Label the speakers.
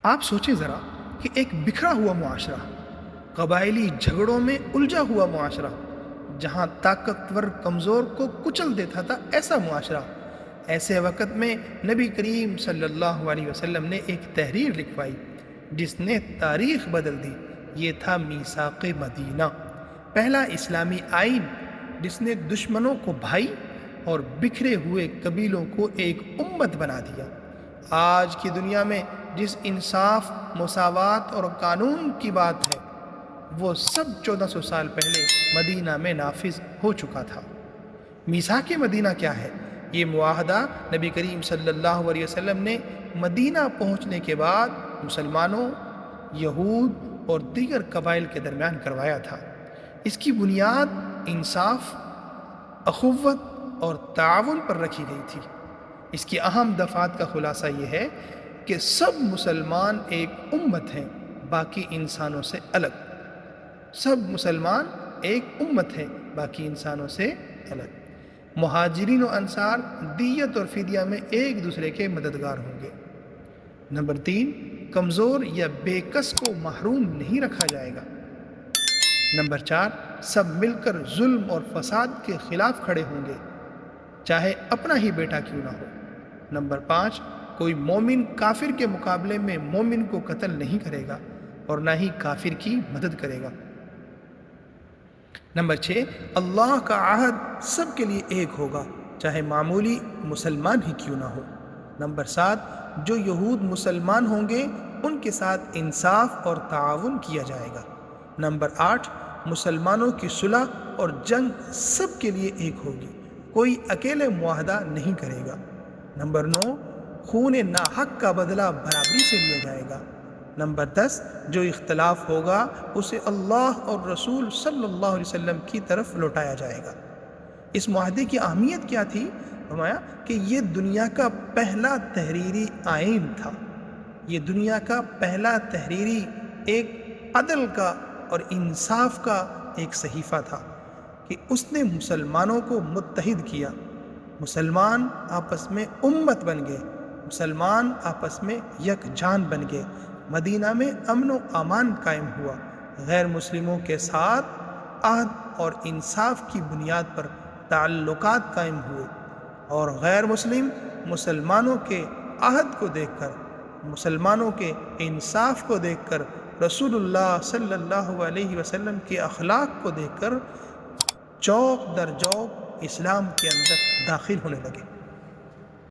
Speaker 1: آپ سوچیں ذرا کہ ایک بکھرا ہوا معاشرہ، قبائلی جھگڑوں میں الجھا ہوا معاشرہ، جہاں طاقتور کمزور کو کچل دیتا تھا، ایسا معاشرہ۔ ایسے وقت میں نبی کریم صلی اللہ علیہ وسلم نے ایک تحریر لکھوائی جس نے تاریخ بدل دی۔ یہ تھا میثاق مدینہ، پہلا اسلامی آئین جس نے دشمنوں کو بھائی اور بکھرے ہوئے قبیلوں کو ایک امت بنا دیا۔ آج کی دنیا میں جس انصاف، مساوات اور قانون کی بات ہے، وہ سب 1400 سال پہلے مدینہ میں نافذ ہو چکا تھا۔ میثاق مدینہ کیا ہے؟ یہ معاہدہ نبی کریم صلی اللہ علیہ وسلم نے مدینہ پہنچنے کے بعد مسلمانوں، یہود اور دیگر قبائل کے درمیان کروایا تھا۔ اس کی بنیاد انصاف، اخوت اور تعاون پر رکھی گئی تھی۔ اس کی اہم دفعات کا خلاصہ یہ ہے کہ سب مسلمان ایک امت ہیں، باقی انسانوں سے الگ۔ سب مسلمان ایک امت ہیں، باقی انسانوں سے الگ۔ مہاجرین و انصار دیت اور فدیہ میں ایک دوسرے کے مددگار ہوں گے۔ نمبر 3، کمزور یا بے کس کو محروم نہیں رکھا جائے گا۔ نمبر 4، سب مل کر ظلم اور فساد کے خلاف کھڑے ہوں گے، چاہے اپنا ہی بیٹا کیوں نہ ہو۔ نمبر 5، کوئی مومن کافر کے مقابلے میں مومن کو قتل نہیں کرے گا اور نہ ہی کافر کی مدد کرے گا۔ نمبر 6، اللہ کا عہد سب کے لیے ایک ہوگا، چاہے معمولی مسلمان ہی کیوں نہ ہو۔ نمبر 7، جو یہود مسلمان ہوں گے ان کے ساتھ انصاف اور تعاون کیا جائے گا۔ نمبر 8، مسلمانوں کی صلح اور جنگ سب کے لیے ایک ہوگی، کوئی اکیلے معاہدہ نہیں کرے گا۔ نمبر 9، خون ناحق کا بدلہ برابری سے لیا جائے گا۔ نمبر 10، جو اختلاف ہوگا اسے اللہ اور رسول صلی اللہ علیہ وسلم کی طرف لوٹایا جائے گا۔ اس معاہدے کی اہمیت کیا تھی؟ فرمایا کہ یہ دنیا کا پہلا تحریری آئین تھا۔ یہ دنیا کا پہلا تحریری ایک عدل کا اور انصاف کا ایک صحیفہ تھا کہ اس نے مسلمانوں کو متحد کیا۔ مسلمان آپس میں امت بن گئے، مسلمان آپس میں یک جان بن گئے۔ مدینہ میں امن و امان قائم ہوا، غیر مسلموں کے ساتھ عہد اور انصاف کی بنیاد پر تعلقات قائم ہوئے، اور غیر مسلم مسلمانوں کے عہد کو دیکھ کر، مسلمانوں کے انصاف کو دیکھ کر، رسول اللہ صلی اللہ علیہ وسلم کے اخلاق کو دیکھ کر چوک در چوک اسلام کے اندر داخل ہونے لگے۔